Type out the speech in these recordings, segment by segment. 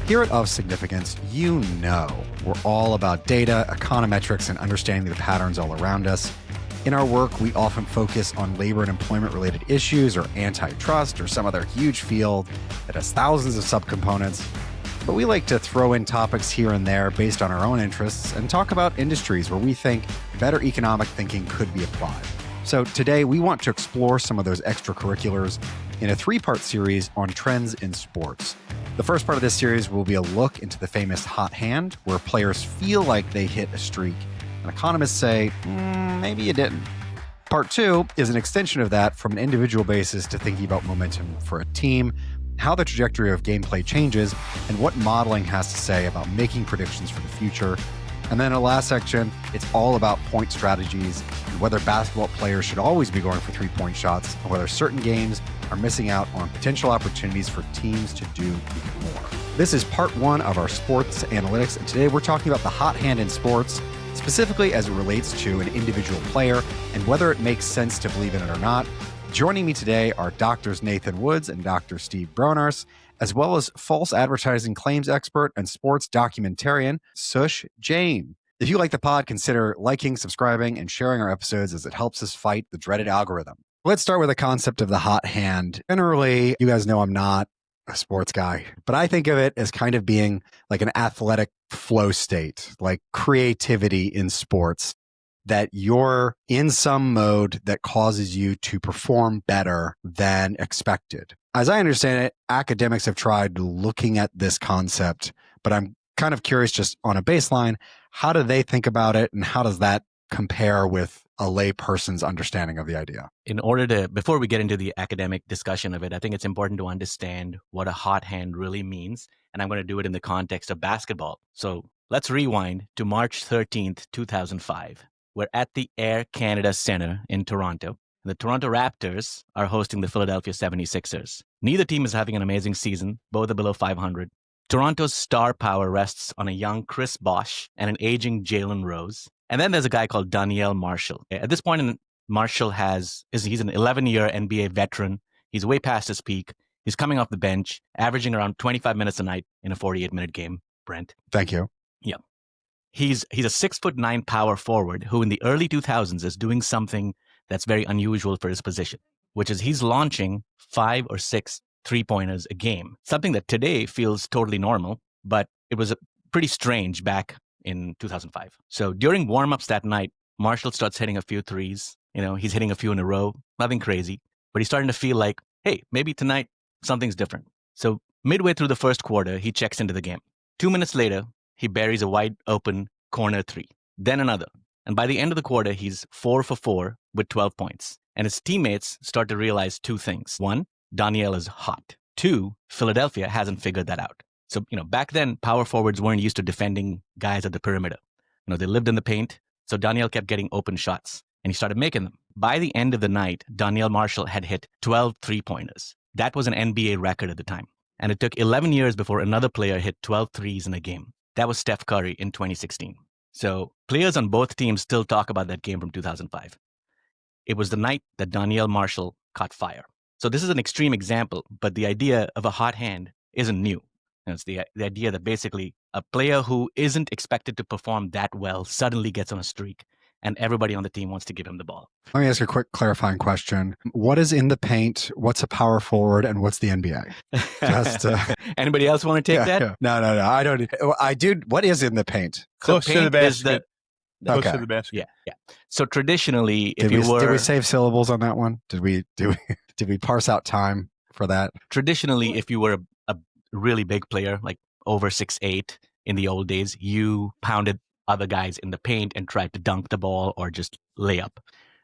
Here at Of Significance, we're all about data, econometrics, and understanding the patterns all around us. In our work, we often focus on labor and employment-related issues or antitrust or some other huge field that has thousands of subcomponents. But we like to throw in topics here and there based on our own interests and talk about industries where we think better economic thinking could be applied. So today, we want to explore some of those extracurriculars in a 3-part series on trends in sports. The first part of this series will be a look into the famous hot hand, where players feel like they hit a streak, and economists say, maybe you didn't. Part 2 is an extension of that from an individual basis to thinking about momentum for a team, how the trajectory of gameplay changes, and what modeling has to say about making predictions for the future. And then in the last section, it's all about point strategies and whether basketball players should always be going for 3-point shots and whether certain games are missing out on potential opportunities for teams to do even more. This is part 1 of our sports analytics, and today we're talking about the hot hand in sports, specifically as it relates to an individual player and whether it makes sense to believe in it or not. Joining me today are Drs. Nathan Woods and Dr. Steve Bronars, as well as false advertising claims expert and sports documentarian, Sush Jain. If you like the pod, consider liking, subscribing, and sharing our episodes as it helps us fight the dreaded algorithm. Let's start with the concept of the hot hand. Generally, you guys know I'm not a sports guy, but I think of it as kind of being like an athletic flow state, like creativity in sports, that you're in some mode that causes you to perform better than expected. As I understand it, academics have tried looking at this concept, but I'm kind of curious just on a baseline, how do they think about it and how does that compare with a lay person's understanding of the idea? Before we get into the academic discussion of it, I think it's important to understand what a hot hand really means. And I'm going to do it in the context of basketball. So let's rewind to March 13th, 2005. We're at the Air Canada Centre in Toronto. The Toronto Raptors are hosting the Philadelphia 76ers. Neither team is having an amazing season. Both are below 500. Toronto's star power rests on a young Chris Bosh and an aging Jalen Rose. And then there's a guy called Daniel Marshall. At this point, Marshall he's an 11-year NBA veteran. He's way past his peak. He's coming off the bench, averaging around 25 minutes a night in a 48-minute game. Brent. Thank you. Yeah. He's a 6'9" power forward who in the early 2000s is doing something that's very unusual for his position, which is he's launching 5 or 6 3-pointers a game, something that today feels totally normal, but it was pretty strange back in 2005. So during warm-ups that night, Marshall starts hitting a few threes. He's hitting a few in a row, nothing crazy, but he's starting to feel like, hey, maybe tonight something's different. So midway through the first quarter, he checks into the game. 2 minutes later, he buries a wide open corner 3, then another. And by the end of the quarter, he's 4 for 4 with 12 points. And his teammates start to realize 2 things. 1, Daniel is hot. 2, Philadelphia hasn't figured that out. So, back then, power forwards weren't used to defending guys at the perimeter. They lived in the paint. So Daniel kept getting open shots and he started making them. By the end of the night, Daniel Marshall had hit 12 3-pointers. That was an NBA record at the time. And it took 11 years before another player hit 12 threes in a game. That was Steph Curry in 2016. So players on both teams still talk about that game from 2005. It was the night that Daniel Marshall caught fire. So this is an extreme example, but the idea of a hot hand isn't new. It's the idea that basically a player who isn't expected to perform that well suddenly gets on a streak and everybody on the team wants to give him the ball. Let me ask a quick clarifying question. What is in the paint? What's a power forward? And what's the NBA? Anybody else want to take that? Yeah. No. I don't. I do. What is in the paint? Close to the basket. Close Okay. to the basket. Yeah. So traditionally, Did we save syllables on that one? Did we parse out time for that? Traditionally, if you were a really big player, like over 6'8" in the old days, you pounded other guys in the paint and tried to dunk the ball or just lay up.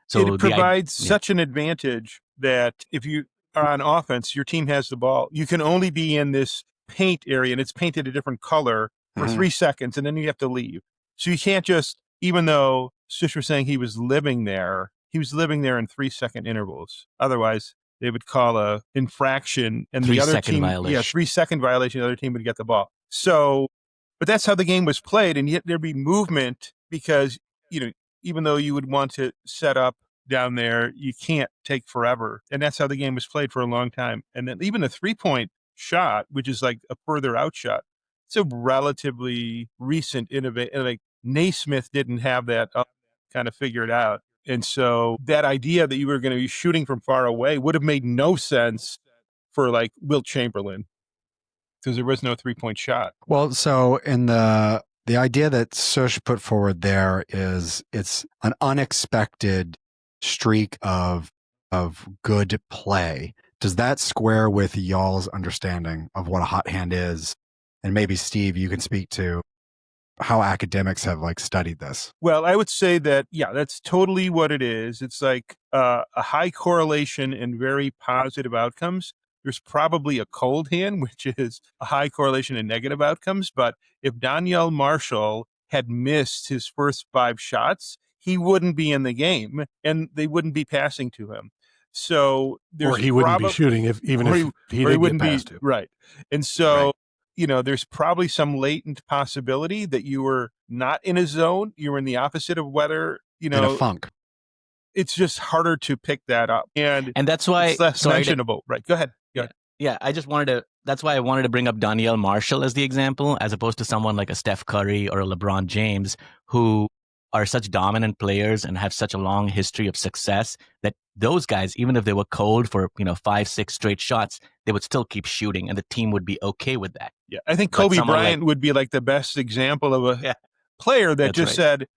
So it provides such an advantage that if you are on offense, your team has the ball. You can only be in this paint area and it's painted a different color for 3 seconds and then you have to leave. So you can't just, even though Sush was saying he was living there in 3-second intervals. Otherwise, they would call a infraction and the other team, violation. 3-second violation, the other team would get the ball. So, but that's how the game was played. And yet there'd be movement because, even though you would want to set up down there, you can't take forever. And that's how the game was played for a long time. And then even a 3-point shot, which is like a further out shot, it's a relatively recent innovation. Like Naismith didn't have that kind of figured out. And so that idea that you were going to be shooting from far away would have made no sense for like Wilt Chamberlain because there was no 3-point shot. Well, so in the idea that Sush put forward there is it's an unexpected streak of good play. Does that square with y'all's understanding of what a hot hand is? And maybe Steve, you can speak to how academics have like studied this. Well, I would say that, yeah, that's totally what it is. It's like a high correlation and very positive outcomes. There's probably a cold hand, which is a high correlation and negative outcomes. But if Danielle Marshall had missed his first 5 shots, he wouldn't be in the game and they wouldn't be passing to him. So there's or he wouldn't be shooting if he did get past him. Right. And so, there's probably some latent possibility that you were not in a zone. You were in the opposite of whether, in a funk. It's just harder to pick that up. And that's why it's less mentionable. Right. Go ahead. Yeah, that's why I wanted to bring up Danielle Marshall as the example, as opposed to someone like a Steph Curry or a LeBron James, who are such dominant players and have such a long history of success that those guys, even if they were cold for 5, 6 straight shots, they would still keep shooting and the team would be okay with that. Yeah, I think Kobe Bryant would be like the best example of a player that just said,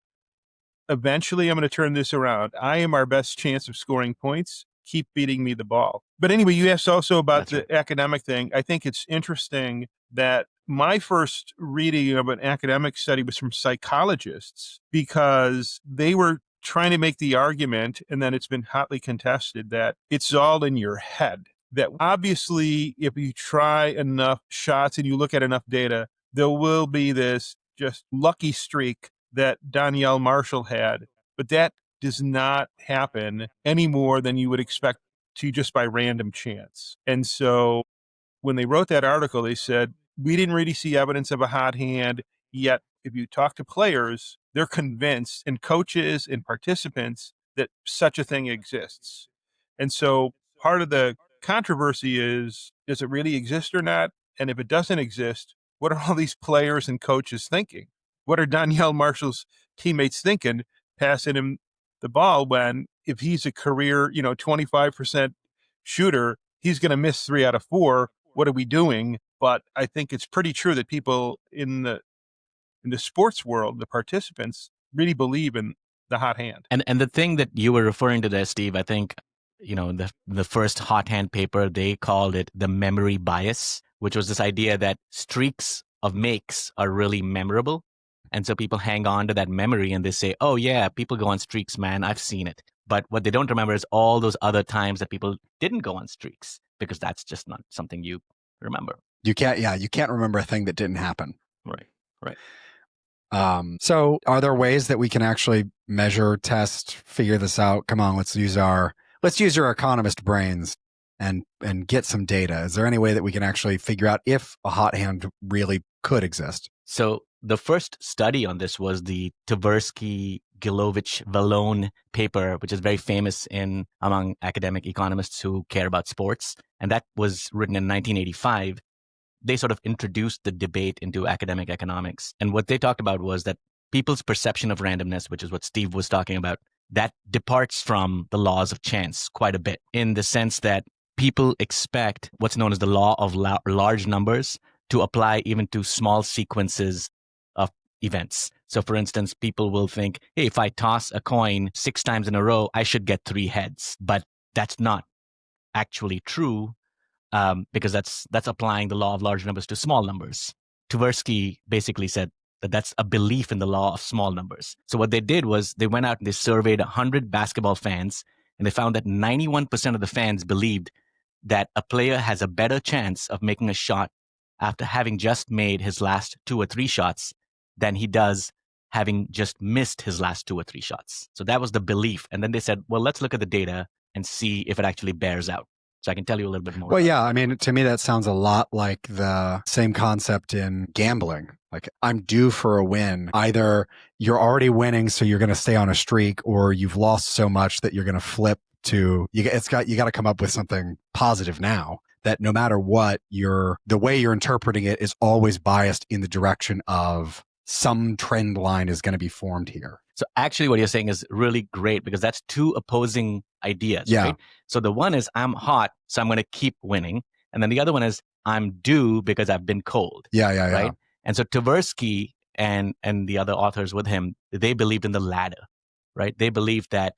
eventually I'm going to turn this around. I am our best chance of scoring points. Keep feeding me the ball. But anyway, you asked also about the academic thing. I think it's interesting that my first reading of an academic study was from psychologists because they were trying to make the argument, and then it's been hotly contested, that it's all in your head. That obviously, if you try enough shots and you look at enough data, there will be this just lucky streak that Danielle Marshall had. But that does not happen any more than you would expect to just by random chance. And so when they wrote that article, they said, we didn't really see evidence of a hot hand, yet if you talk to players, they're convinced, and coaches and participants, that such a thing exists. And so part of the controversy is, does it really exist or not? And if it doesn't exist, what are all these players and coaches thinking? What are Danielle Marshall's teammates thinking, passing him the ball when, if he's a career, 25% shooter, he's going to miss 3 out of 4. What are we doing? But I think it's pretty true that people in the sports world, the participants, really believe in the hot hand. And the thing that you were referring to there, Steve, I think, the first hot hand paper, they called it the memory bias, which was this idea that streaks of makes are really memorable. And so people hang on to that memory and they say, oh yeah, people go on streaks, man, I've seen it. But what they don't remember is all those other times that people didn't go on streaks, because that's just not something you remember. You can't remember a thing that didn't happen. Right. So are there ways that we can actually measure, test, figure this out? Come on, let's use our economist brains and get some data. Is there any way that we can actually figure out if a hot hand really could exist? So the first study on this was the Tversky, Gilovich, Vallone paper, which is very famous among academic economists who care about sports. And that was written in 1985. They sort of introduced the debate into academic economics. And what they talked about was that people's perception of randomness, which is what Steve was talking about, that departs from the laws of chance quite a bit, in the sense that people expect what's known as the law of large numbers to apply even to small sequences of events. So for instance, people will think, hey, if I toss a coin 6 times in a row, I should get 3 heads. But that's not actually true, because that's applying the law of large numbers to small numbers. Tversky basically said that that's a belief in the law of small numbers. So what they did was they went out and they surveyed 100 basketball fans, and they found that 91% of the fans believed that a player has a better chance of making a shot after having just made his last 2 or 3 shots than he does having just missed his last 2 or 3 shots. So that was the belief. And then they said, well, let's look at the data and see if it actually bears out. So I can tell you a little bit more. Well, yeah. I mean, to me, that sounds a lot like the same concept in gambling. Like, I'm due for a win. Either you're already winning, so you're going to stay on a streak, or you've lost so much that you're going to flip to, you got to come up with something positive now that no matter what, the way you're interpreting it is always biased in the direction of some trend line is going to be formed here. So actually what you're saying is really great because that's two opposing ideas, right? So the one is I'm hot, so I'm going to keep winning. And then the other one is I'm due because I've been cold. Right? And so Tversky and the other authors with him, they believed in the latter, right? They believed that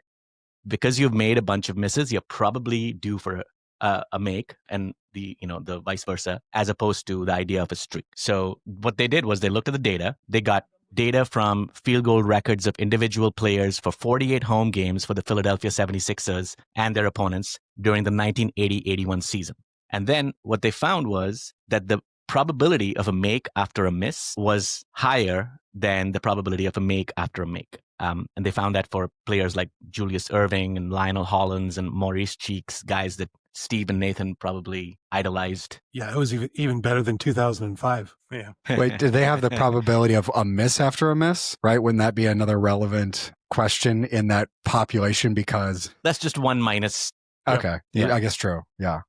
because you've made a bunch of misses, you're probably due for a make, and the vice versa, as opposed to the idea of a streak. So what they did was they looked at the data. They got data from field goal records of individual players for 48 home games for the Philadelphia 76ers and their opponents during the 1980-81 season. And then what they found was that the probability of a make after a miss was higher than the probability of a make after a make. And they found that for players like Julius Erving and Lionel Hollins and Maurice Cheeks, guys that Steve and Nathan probably idolized. Yeah, it was even better than 2005. Yeah. Wait, did they have the probability of a miss after a miss, right? Wouldn't that be another relevant question in that population? Because that's just one minus. Okay. Yeah. I guess true. Yeah.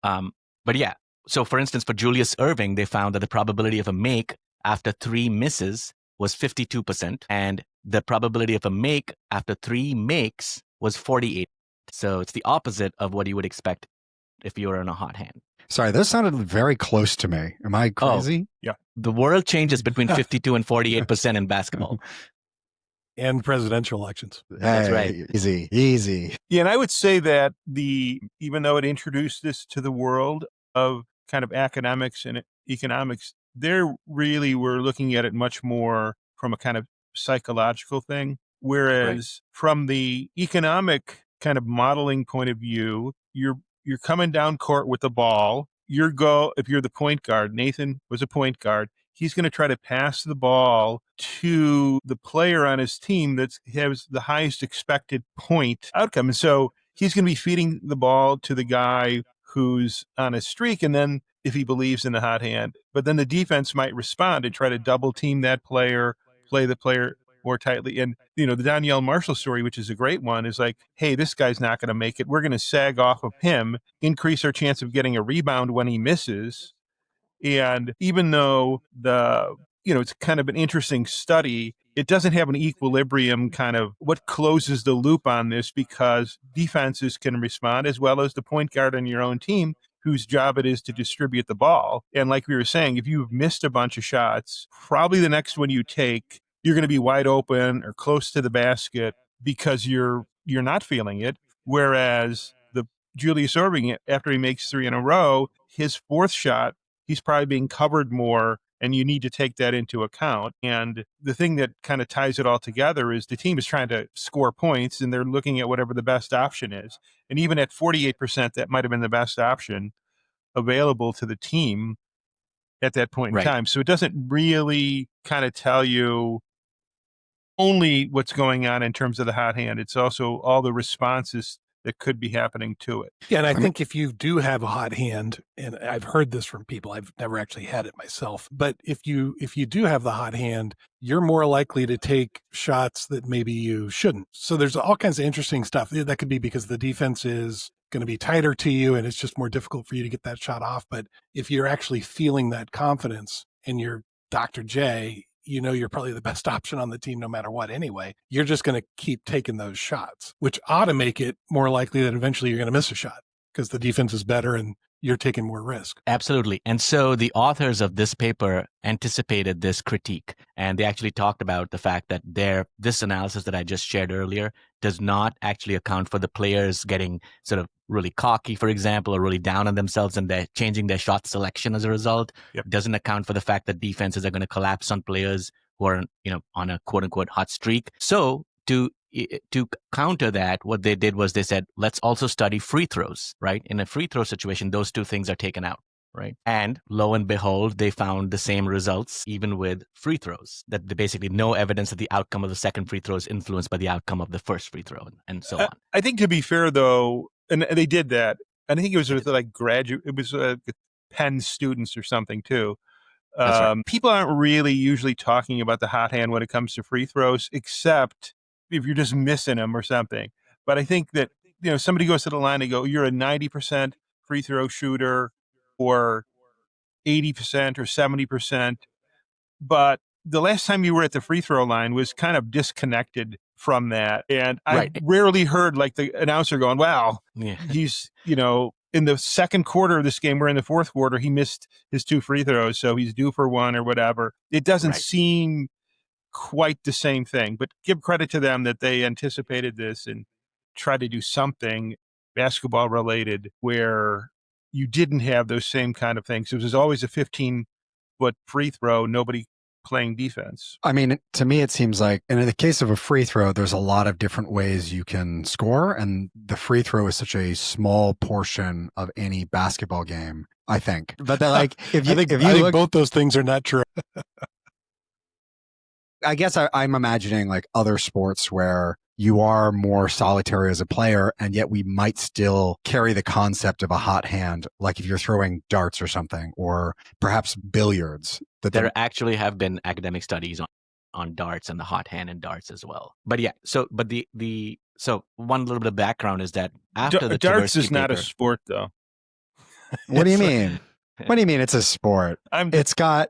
But yeah. So for instance, for Julius Erving, they found that the probability of a make after 3 misses was 52%. And the probability of a make after 3 makes was 48%. So it's the opposite of what you would expect if you were in a hot hand. Sorry, this sounded very close to me. Am I crazy? Yeah. The world changes between 52 and 48% in basketball. And presidential elections. That's right. Easy. Yeah, and I would say that even though it introduced this to the world of kind of academics and economics, they really were looking at it much more from a kind of psychological thing. Whereas from the economic kind of modeling point of view, you're coming down court with the ball. If you're the point guard, Nathan was a point guard, he's going to try to pass the ball to the player on his team that has the highest expected point outcome. And so he's going to be feeding the ball to the guy who's on a streak. And then if he believes in the hot hand, but then the defense might respond and try to double team that player, play the player more tightly. And, the Danielle Marshall story, which is a great one, is like, hey, this guy's not going to make it. We're going to sag off of him, increase our chance of getting a rebound when he misses. And even though it's kind of an interesting study, it doesn't have an equilibrium kind of what closes the loop on this, because defenses can respond as well as the point guard on your own team, whose job it is to distribute the ball. And like we were saying, if you've missed a bunch of shots, probably the next one you take, you're going to be wide open or close to the basket because you're not feeling it. Whereas the Julius Erving, after he makes 3 in a row, his 4th shot, he's probably being covered more, and you need to take that into account. And the thing that kind of ties it all together is the team is trying to score points, and they're looking at whatever the best option is. And even at 48%, that might have been the best option available to the team at that point in time. So it doesn't really kind of tell you only what's going on in terms of the hot hand. It's also all the responses that could be happening to it. Yeah, and I think if you do have a hot hand, and I've heard this from people, I've never actually had it myself, but if you do have the hot hand, you're more likely to take shots that maybe you shouldn't. So there's all kinds of interesting stuff. That could be because the defense is going to be tighter to you and it's just more difficult for you to get that shot off. But if you're actually feeling that confidence and you're Dr. J, you're probably the best option on the team no matter what anyway. You're just going to keep taking those shots, which ought to make it more likely that eventually you're going to miss a shot because the defense is better and you're taking more risk. Absolutely. And so the authors of this paper anticipated this critique, and they actually talked about the fact that this analysis that I just shared earlier does not actually account for the players getting sort of really cocky, for example, or really down on themselves and they're changing their shot selection as a result. It doesn't account for the fact that defenses are going to collapse on players who are, on a quote unquote hot streak. So to counter that, what they did was they said, let's also study free throws, right? In a free throw situation, those two things are taken out, right? And lo and behold, they found the same results even with free throws, that basically no evidence that the outcome of the second free throw is influenced by the outcome of the first free throw and so on. I think to be fair though, and they did that, and I think it was with like Penn students or something too. Right. People aren't really usually talking about the hot hand when it comes to free throws, except if you're just missing them or something. But I think that, somebody goes to the line and go, you're a 90% free throw shooter or 80% or 70%. But the last time you were at the free throw line was kind of disconnected from that. And I rarely heard like the announcer going, wow, he's, in the second quarter of this game, we're in the fourth quarter, he missed his 2 free throws, so he's due for 1 or whatever. It doesn't seem quite the same thing, but give credit to them that they anticipated this and tried to do something basketball related where you didn't have those same kind of things. It was always a 15-foot free throw, nobody playing defense. I mean, to me, it seems like, and in the case of a free throw, there's a lot of different ways you can score. And the free throw is such a small portion of any basketball game, I think. But they're like, I think both those things are not true. I guess I'm imagining like other sports where you are more solitary as a player, and yet we might still carry the concept of a hot hand, like if you're throwing darts or something, or perhaps billiards. There actually have been academic studies on darts and the hot hand in darts as well. But yeah, so one little bit of background is that after the darts Tversky is not a paper- sport, though. What do you mean? What do you mean it's a sport? It's got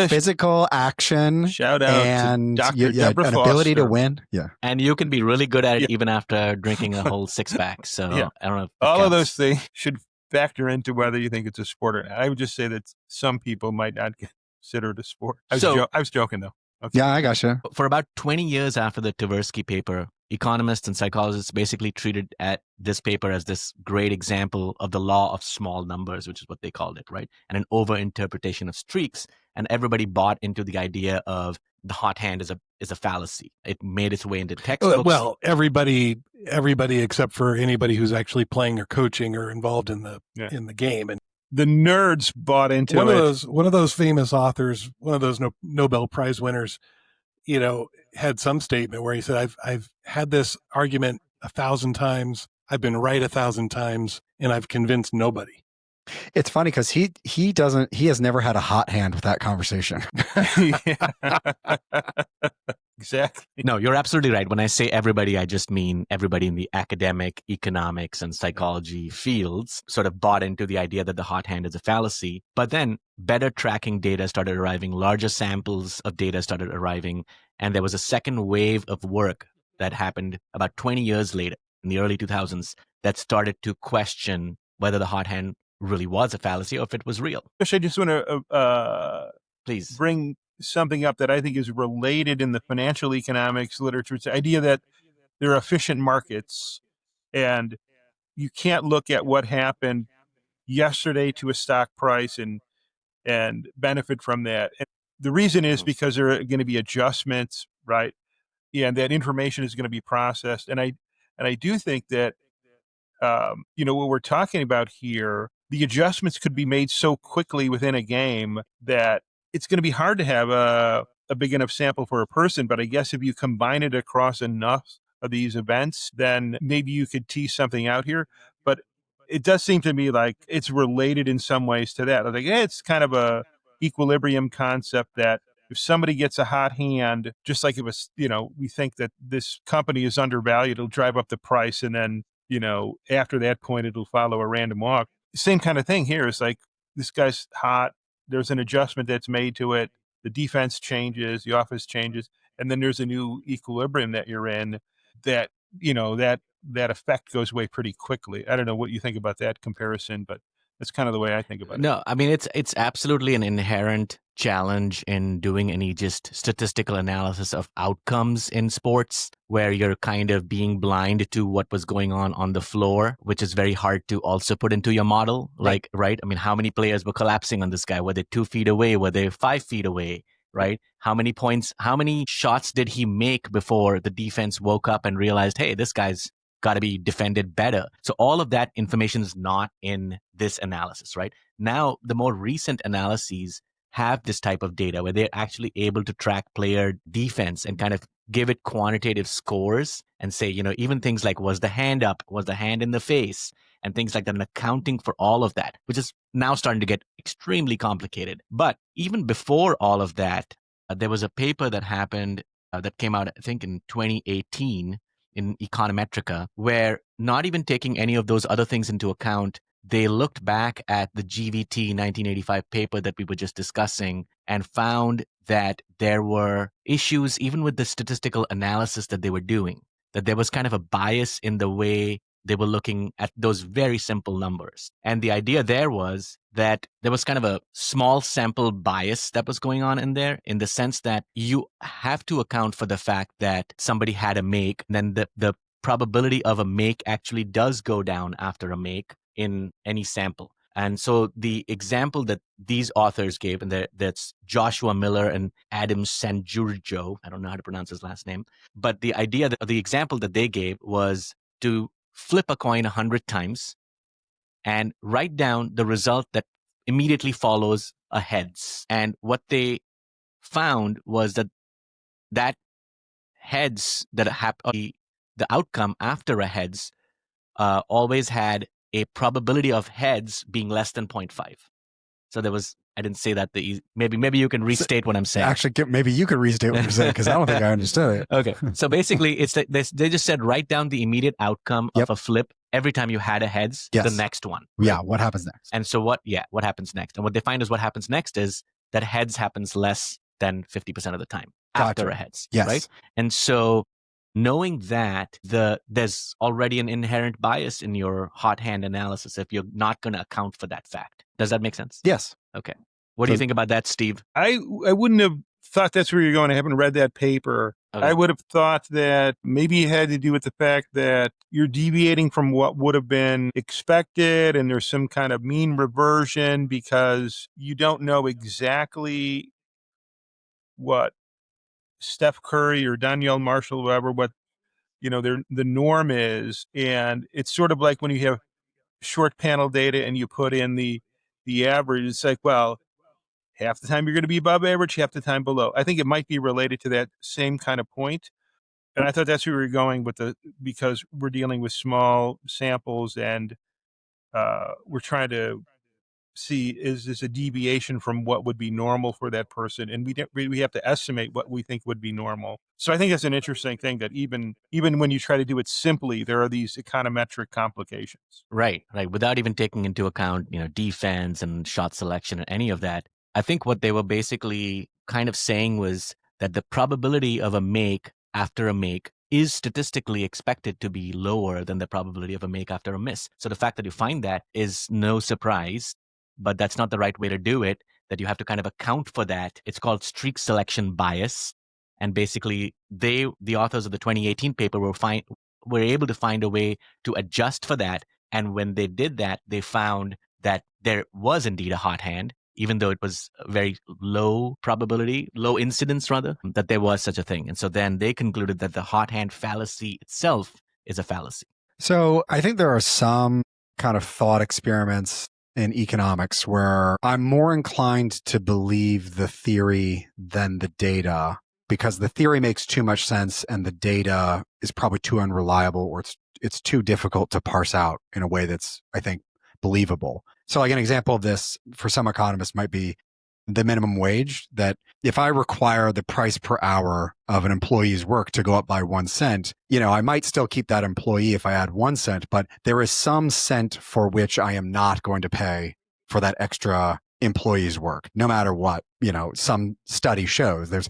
physical action. Shout out and to Dr. Deborah an ability to Foster. win. Yeah. And you can be really good at it even after drinking a whole 6-pack. So I don't know. If that all of counts. those things should factor into whether you think it's a sport or not. I would just say that some people might not consider it a sport. I was joking, though. Okay. Yeah, I gotcha. For about 20 years after the Tversky paper, economists and psychologists basically treated at this paper as this great example of the law of small numbers, which is what they called it, right? And an overinterpretation of streaks. And everybody bought into the idea of the hot hand is a fallacy. It made its way into textbooks. Well, everybody except for anybody who's actually playing or coaching or involved in the game. And the nerds bought into it. One of those famous authors, one of those Nobel Prize winners, had some statement where he said, I've had this argument 1,000 times. I've been right 1,000 times, and I've convinced nobody. It's funny because he has never had a hot hand with that conversation. Exactly. No, you're absolutely right. When I say everybody, I just mean everybody in the academic, economics, and psychology fields sort of bought into the idea that the hot hand is a fallacy. But then better tracking data started arriving, larger samples of data started arriving, and there was a second wave of work that happened about 20 years later in the early 2000s that started to question whether the hot hand really was a fallacy or if it was real. I just want to please bring something up that I think is related in the financial economics literature. It's the idea that there are efficient markets and you can't look at what happened yesterday to a stock price and benefit from that. And the reason is because there are going to be adjustments, right? And that information is going to be processed. And I do think that, what we're talking about here, the adjustments could be made so quickly within a game that it's going to be hard to have a big enough sample for a person. But I guess if you combine it across enough of these events, then maybe you could tease something out here. But it does seem to me like it's related in some ways to that. I think it's kind of a equilibrium concept that if somebody gets a hot hand, just like it was, we think that this company is undervalued, it'll drive up the price. And then, after that point, it'll follow a random walk. Same kind of thing here. It's like, this guy's hot. There's an adjustment that's made to it. The defense changes, the offense changes, and then there's a new equilibrium that you're in that, that effect goes away pretty quickly. I don't know what you think about that comparison, but that's kind of the way I think about it. No, I mean, it's absolutely an inherent challenge in doing any just statistical analysis of outcomes in sports where you're kind of being blind to what was going on the floor, which is very hard to also put into your model. Like, right? I mean, how many players were collapsing on this guy? Were they 2 feet away? Were they 5 feet away? Right? How many shots did he make before the defense woke up and realized, hey, this guy's got to be defended better. So all of that information is not in this analysis, right? Now, the more recent analyses have this type of data where they're actually able to track player defense and kind of give it quantitative scores and say, even things like, was the hand up, was the hand in the face, and things like that, and accounting for all of that, which is now starting to get extremely complicated. But even before all of that, there was a paper that happened that came out, I think, in 2018 in Econometrica, where not even taking any of those other things into account, they looked back at the GVT 1985 paper that we were just discussing and found that there were issues even with the statistical analysis that they were doing, that there was kind of a bias in the way they were looking at those very simple numbers. And the idea there was that there was kind of a small sample bias that was going on in there, in the sense that you have to account for the fact that somebody had a make, then the probability of a make actually does go down after a make in any sample. And so the example that these authors gave, and that's Joshua Miller and Adam Sanjurjo, I don't know how to pronounce his last name, but the idea that the example that they gave was to flip a coin 100 times and write down the result that immediately follows a heads. And what they found was that heads that the outcome after a heads always had a probability of heads being less than 0.5. So there was, I didn't say that maybe you can restate what I'm saying. Actually, maybe you could restate what you're saying, because I don't think I understood it. Okay. So basically, they just said write down the immediate outcome of a flip every time you had a heads, the next one. Yeah, what happens next? And so what happens next? And what they find is what happens next is that heads happens less than 50% of the time after a heads. Yes. Right? And so knowing that there's already an inherent bias in your hot hand analysis if you're not going to account for that fact. Does that make sense? Yes. Okay. What do you think about that, Steve? I wouldn't have thought that's where you're going. I haven't read that paper. Okay. I would have thought that maybe it had to do with the fact that you're deviating from what would have been expected, and there's some kind of mean reversion because you don't know exactly what Steph Curry or Danielle Marshall, whoever, what the norm is. And it's sort of like when you have short panel data and you put in the average, it's like, well, half the time you're going to be above average, half the time below. I think it might be related to that same kind of point. And I thought that's where we were going because we're dealing with small samples, and we're trying to see, is this a deviation from what would be normal for that person? And we have to estimate what we think would be normal. So I think that's an interesting thing, that even when you try to do it simply, there are these econometric complications. Right. Without even taking into account, defense and shot selection and any of that. I think what they were basically kind of saying was that the probability of a make after a make is statistically expected to be lower than the probability of a make after a miss. So the fact that you find that is no surprise, but that's not the right way to do it, that you have to kind of account for that. It's called streak selection bias. And basically, the authors of the 2018 paper were able to find a way to adjust for that. And when they did that, they found that there was indeed a hot hand, even though it was a very low probability, low incidence rather, that there was such a thing. And so then they concluded that the hot hand fallacy itself is a fallacy. So I think there are some kind of thought experiments in economics where I'm more inclined to believe the theory than the data, because the theory makes too much sense and the data is probably too unreliable, or it's too difficult to parse out in a way that's, I think, believable. So like an example of this for some economists might be the minimum wage, that if I require the price per hour of an employee's work to go up by 1 cent, I might still keep that employee if I add 1 cent, but there is some cent for which I am not going to pay for that extra employee's work, no matter what, some study shows.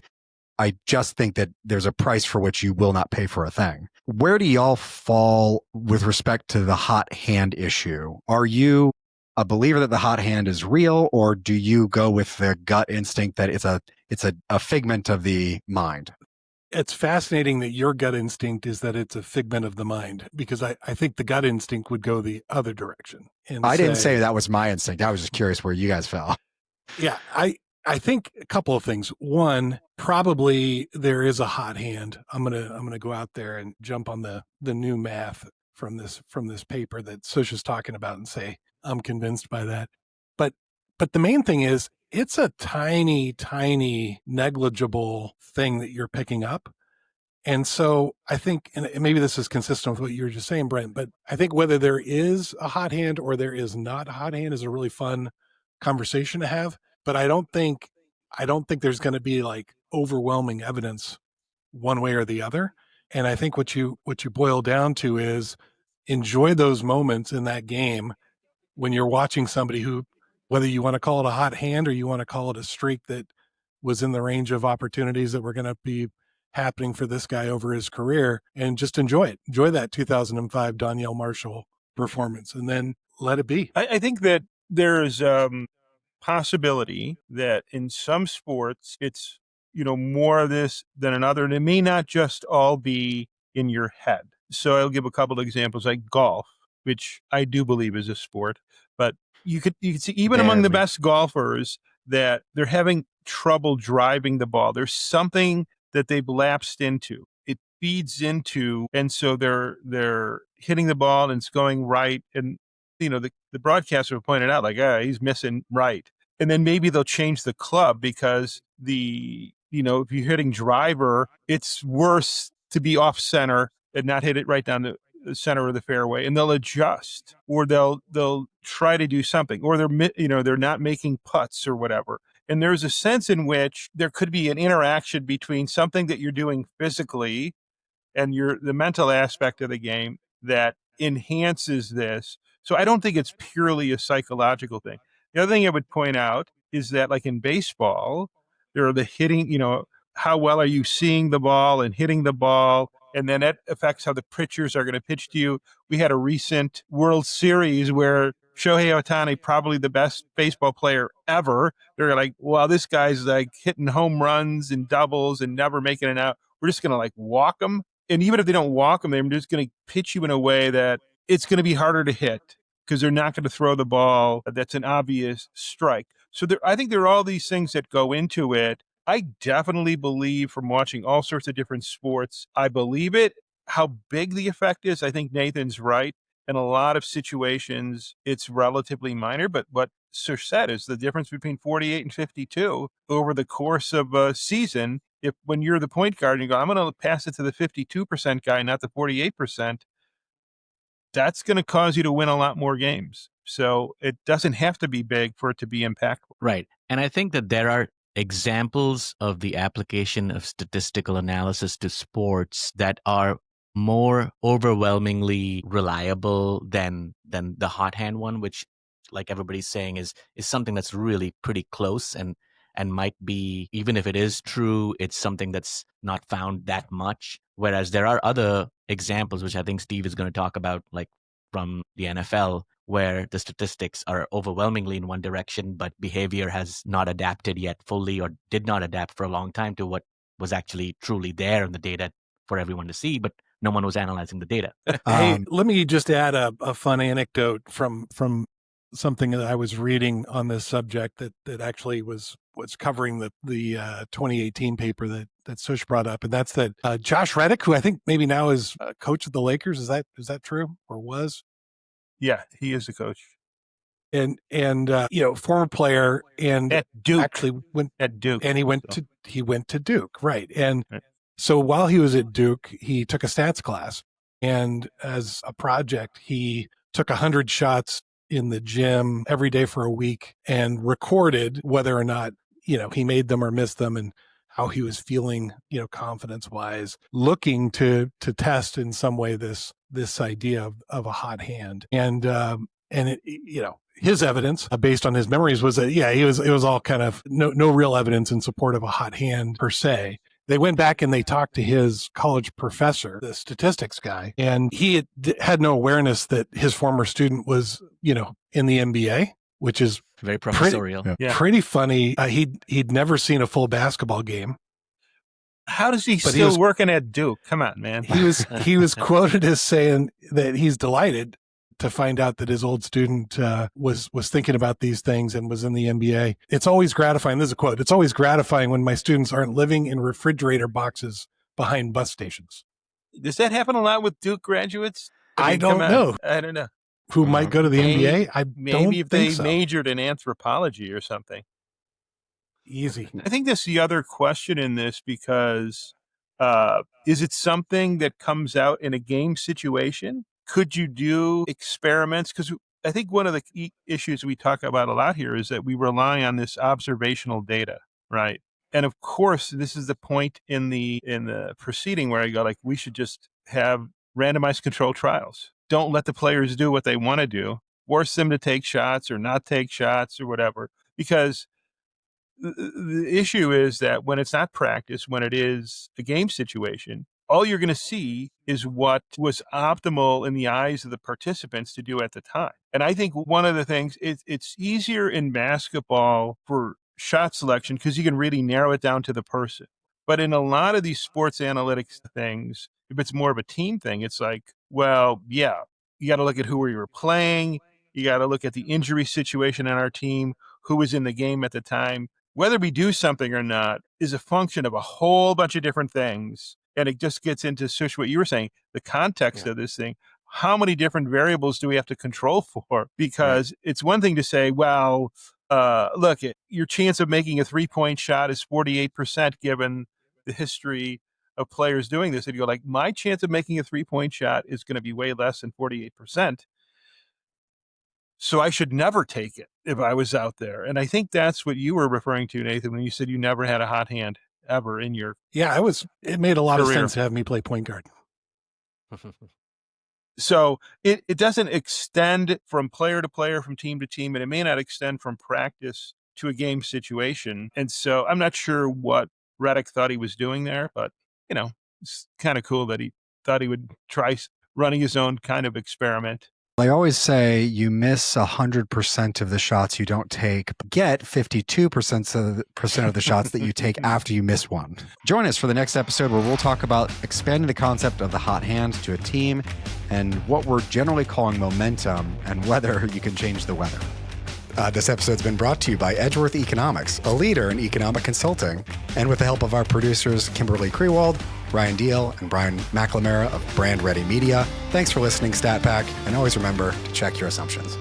I just think that there's a price for which you will not pay for a thing. Where do y'all fall with respect to the hot hand issue? Are you a believer that the hot hand is real, or do you go with the gut instinct that it's a figment of the mind? It's fascinating that your gut instinct is that it's a figment of the mind, because I think the gut instinct would go the other direction. And I didn't say that was my instinct. I was just curious where you guys fell. Yeah, I think a couple of things. One, probably there is a hot hand. I'm gonna go out there and jump on the new math from this paper that Sush is talking about and say I'm convinced by that. But the main thing is, it's a tiny, tiny, negligible thing that you're picking up. And so I think, and maybe this is consistent with what you were just saying, Brent, but I think whether there is a hot hand or there is not a hot hand is a really fun conversation to have. But I don't think there's going to be like overwhelming evidence one way or the other. And I think what you boil down to is enjoy those moments in that game when you're watching somebody who, whether you want to call it a hot hand or you want to call it a streak that was in the range of opportunities that were going to be happening for this guy over his career, and just enjoy it. Enjoy that 2005 Donyell Marshall performance, and then let it be. I think that there's possibility that in some sports it's more of this than another, and it may not just all be in your head. So I'll give a couple of examples, like golf, which I do believe is a sport, but you could see even among the best golfers that they're having trouble driving the ball. There's something that they've lapsed into. It feeds into, and so they're hitting the ball and it's going right, and the broadcaster pointed out, like, he's missing right. And then maybe they'll change the club because if you're hitting driver, it's worse to be off center and not hit it right down the center of the fairway. And they'll adjust, or they'll try to do something, or they're not making putts or whatever. And there's a sense in which there could be an interaction between something that you're doing physically and the mental aspect of the game that enhances this. So I don't think it's purely a psychological thing. The other thing I would point out is that, like in baseball, there are the hitting, how well are you seeing the ball and hitting the ball? And then that affects how the pitchers are going to pitch to you. We had a recent World Series where Shohei Ohtani, probably the best baseball player ever. They're like, well, this guy's like hitting home runs and doubles and never making it out. We're just going to like walk him. And even if they don't walk them, they're just going to pitch you in a way that it's going to be harder to hit because they're not going to throw the ball that's an obvious strike. So I think there are all these things that go into it. I definitely believe, from watching all sorts of different sports, I believe it. How big the effect is, I think Nathan's right. In a lot of situations, it's relatively minor. But what Sush said is the difference between 48 and 52 over the course of a season. If when you're the point guard and you go, I'm going to pass it to the 52% guy, not the 48%, that's going to cause you to win a lot more games. So it doesn't have to be big for it to be impactful. Right. And I think that there are examples of the application of statistical analysis to sports that are more overwhelmingly reliable than the hot hand one, which, like everybody's saying, is something that's really pretty close and might be, even if it is true, it's something that's not found that much. Whereas there are other examples, which I think Steve is going to talk about, like from the NFL, where the statistics are overwhelmingly in one direction, but behavior has not adapted yet fully, or did not adapt for a long time to what was actually truly there in the data for everyone to see, but no one was analyzing the data. Hey, let me just add a fun anecdote from something that I was reading on this subject that actually was covering the 2018 paper that Sush brought up, and that's that Josh Reddick, who I think maybe now is coach of the Lakers, is that true, or was? Yeah, he is the coach. And former player, and at Duke, actually went at Duke, and he went to Duke, right? And so while he was at Duke, he took a stats class, and as a project, he took 100 shots in the gym every day for a week and recorded whether or not he made them or missed them, and how he was feeling, confidence wise, looking to test in some way this idea of a hot hand. And it, his evidence based on his memories was that, it was all kind of no real evidence in support of a hot hand per se. They went back and they talked to his college professor, the statistics guy, and he had no awareness that his former student was, in the NBA, which is very professorial. Pretty funny. He'd never seen a full basketball game. How does he still working at Duke? Come on, man. He was quoted as saying that he's delighted to find out that his old student was thinking about these things and was in the NBA. It's always gratifying. This is a quote. It's always gratifying when my students aren't living in refrigerator boxes behind bus stations. Does that happen a lot with Duke graduates? I don't know. I don't know. Who might go to the NBA? Maybe if they majored in anthropology or something. Easy. I think that's the other question in this, because is it something that comes out in a game situation? Could you do experiments? Because I think one of the key issues we talk about a lot here is that we rely on this observational data, right? And of course, this is the point in the proceeding where I go, like, we should just have randomized controlled trials. Don't let the players do what they want to do. force them to take shots or not take shots or whatever. Because the issue is that when it's not practice, when it is a game situation, all you're going to see is what was optimal in the eyes of the participants to do at the time. And I think one of the things, it's easier in basketball for shot selection because you can really narrow it down to the person. But in a lot of these sports analytics things, if it's more of a team thing, it's like, well, yeah, you got to look at who we were playing. You got to look at the injury situation on our team, who was in the game at the time. Whether we do something or not is a function of a whole bunch of different things. And it just gets into, Sush, what you were saying, the context of this thing. How many different variables do we have to control for? Because it's one thing to say, well, look, your chance of making a 3-point shot is 48% given the history of players doing this. And you go like, my chance of making a 3-point shot is going to be way less than 48%. So I should never take it if I was out there. And I think that's what you were referring to, Nathan, when you said you never had a hot hand ever in your it made a lot career. of sense to have me play point guard. So it doesn't extend from player to player, from team to team, and it may not extend from practice to a game situation. And so I'm not sure what Reddick thought he was doing there, but, it's kind of cool that he thought he would try running his own kind of experiment. I always say you miss 100% of the shots you don't take, but get 52% of the shots that you take after you miss one. Join us for the next episode where we'll talk about expanding the concept of the hot hand to a team and what we're generally calling momentum and whether you can change the weather. This episode's been brought to you by Edgeworth Economics, a leader in economic consulting, and with the help of our producers, Kimberly Krewald, Ryan Deal, and Brian McLamara of Brand Ready Media. Thanks for listening, Stat Pack, and always remember to check your assumptions.